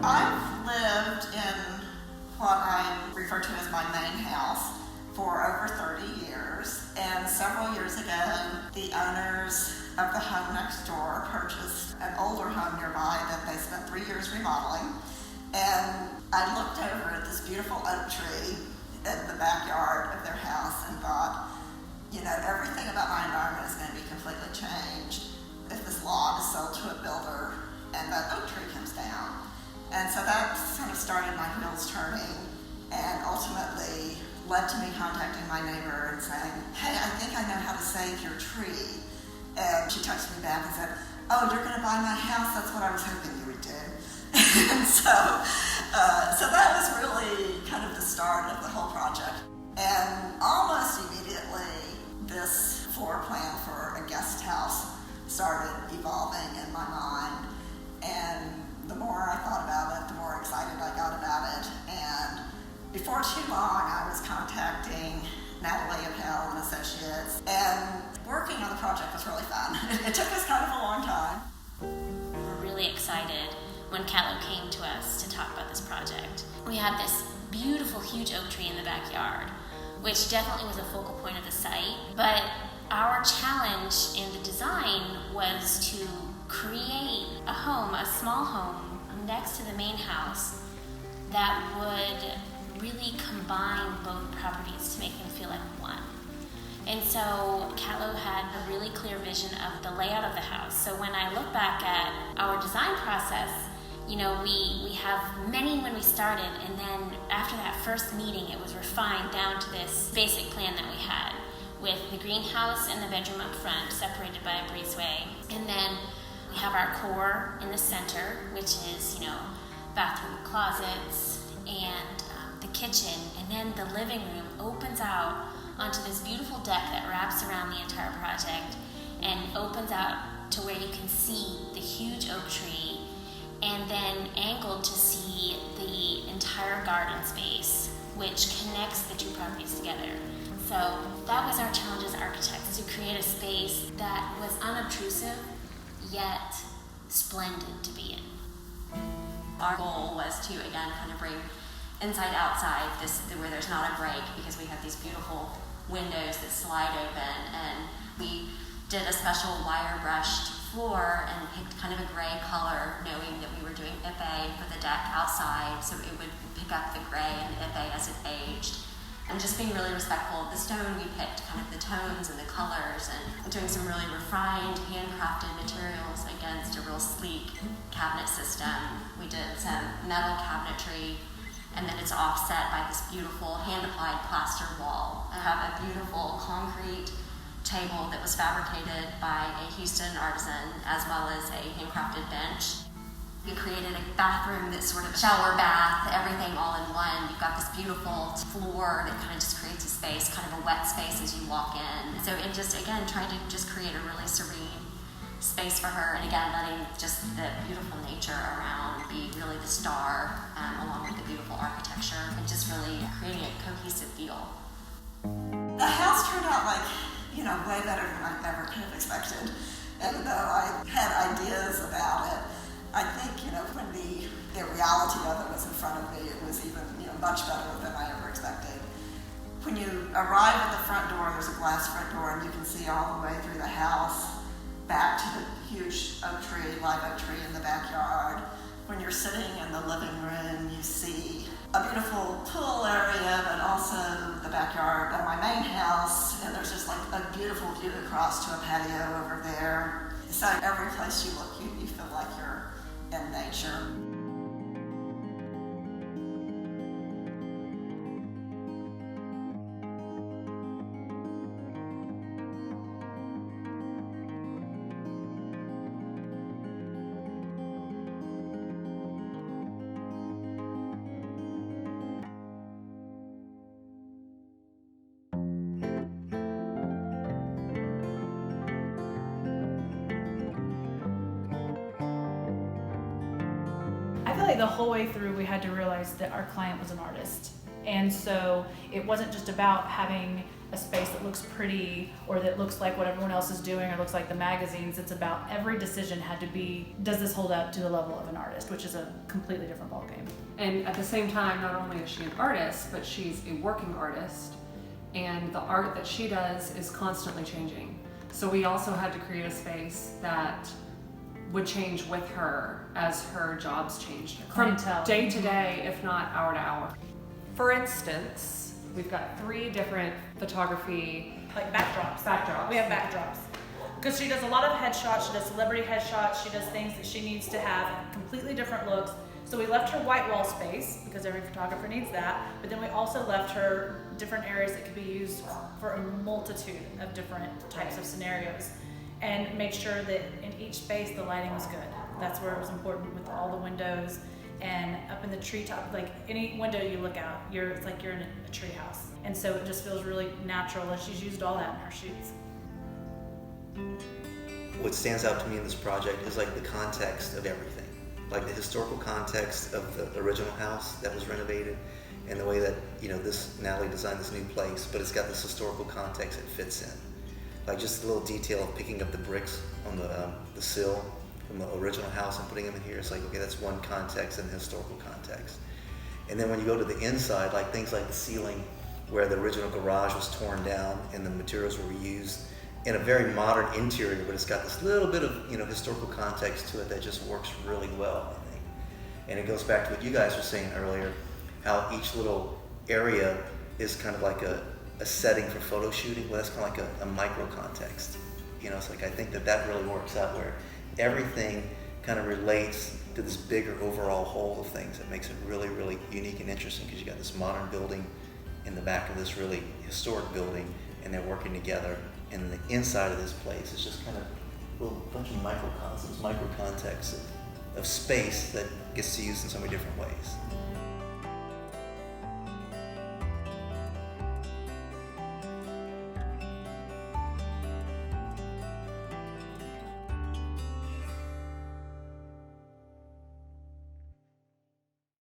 I've lived in what I refer to as my main house for over 30 years, and several years ago, the owners of the home next door purchased an older home nearby that they spent 3 years remodeling, and I looked over at this beautiful oak tree in the backyard of their house and thought, everything about my environment is going to be completely changed if this lot is sold to a builder and that oak tree comes down. And so that kind of started my wheels turning and ultimately led to me contacting my neighbor and saying, hey, I think I know how to save your tree. And she texted me back and said, oh, you're going to buy my house? That's what I was hoping you would do. And so that was really kind of the start of the whole project. And almost immediately, this floor plan for a guest house started evolving in my mind. And the more I thought about it, the more excited I got about it. And before too long, I was contacting Natalie of Hell and Associates. And working on the project was really fun. It took us kind of a long time. We were really excited when Callow came to us to talk about this project. We had this beautiful, huge oak tree in the backyard, which definitely was a focal point of the site. But our challenge in the design was to create a home, a small home, next to the main house that would really combine both properties to make them feel like one. And so Callow had a really clear vision of the layout of the house. So when I look back at our design process, we have many when we started, and then after that first meeting, it was refined down to this basic plan that we had, with the greenhouse and the bedroom up front, separated by a breezeway. And then we have our core in the center, which is, bathroom closets and the kitchen. And then the living room opens out onto this beautiful deck that wraps around the entire project and opens out to where you can see the huge oak tree, and then angled to see the entire garden space, which connects the two properties together. So that was our challenge as architects, to create a space that was unobtrusive, yet splendid to be in. Our goal was to, again, kind of bring inside, outside, where there's not a break, because we have these beautiful windows that slide open, and we did a special wire brushed floor and picked kind of a gray color, knowing that we were doing ipe for the deck outside, so it would pick up the gray and ipe as it aged. And just being really respectful of the stone, we picked kind of the tones and the colors, and doing some really refined, handcrafted materials against a real sleek cabinet system. We did some metal cabinetry, and then it's offset by this beautiful hand-applied plaster wall. I have a beautiful concrete table that was fabricated by a Houston artisan, as well as a handcrafted bench. We created a bathroom that's sort of a shower bath, everything all in one. You've got this beautiful floor that kind of just creates a space, kind of a wet space as you walk in. So it just, again, trying to just create a really serene space for her, and again, letting just the beautiful nature around be really the star, along with the beautiful architecture, and just really creating a cohesive feel. The house turned out way better than I ever could have expected. Even though I had ideas about it, I think, when the reality of it was in front of me, it was even, much better than I ever expected. When you arrive at the front door, there's a glass front door, and you can see all the way through the house back to the huge live oak tree in the backyard. When you're sitting in the living room, you see a beautiful pool area, but also the backyard of my main house, and there's just a beautiful view across to a patio over there. So every place you look, you feel like you're in nature. The whole way through, we had to realize that our client was an artist. And so it wasn't just about having a space that looks pretty or that looks like what everyone else is doing or looks like the magazines. It's about every decision had to be, does this hold up to the level of an artist, which is a completely different ballgame. And at the same time, not only is she an artist, but she's a working artist, and the art that she does is constantly changing. So we also had to create a space that would change with her as her jobs changed. From Clientele. day to day, if not hour to hour. For instance, we've got 3 different photography Like backdrops. backdrops. We have backdrops. Because she does a lot of headshots, she does celebrity headshots, she does things that she needs to have completely different looks. So we left her white wall space, because every photographer needs that, but then we also left her different areas that could be used for a multitude of different types of scenarios. And made sure that in each space the lighting was good. That's where it was important with all the windows and up in the treetop, like any window you look out, it's like you're in a tree house. And so it just feels really natural, and she's used all that in her shoots. What stands out to me in this project is like the context of everything. Like the historical context of the original house that was renovated and the way that, Natalie designed this new place, but it's got this historical context it fits in. Like just the little detail of picking up the bricks on the sill from the original house and putting them in here. It's like, okay, that's one context and historical context. And then when you go to the inside, like things like the ceiling where the original garage was torn down and the materials were reused in a very modern interior, but it's got this little bit of, historical context to it that just works really well, I think. And it goes back to what you guys were saying earlier, how each little area is kind of like a setting for photo shooting. Well, that's kind of like a micro context. It's like I think that really works out where everything kind of relates to this bigger overall whole of things that makes it really, really unique and interesting because you got this modern building in the back of this really historic building, and they're working together. And the inside of this place is just kind of a little bunch of microcosms, micro contexts of space that gets to use in so many different ways.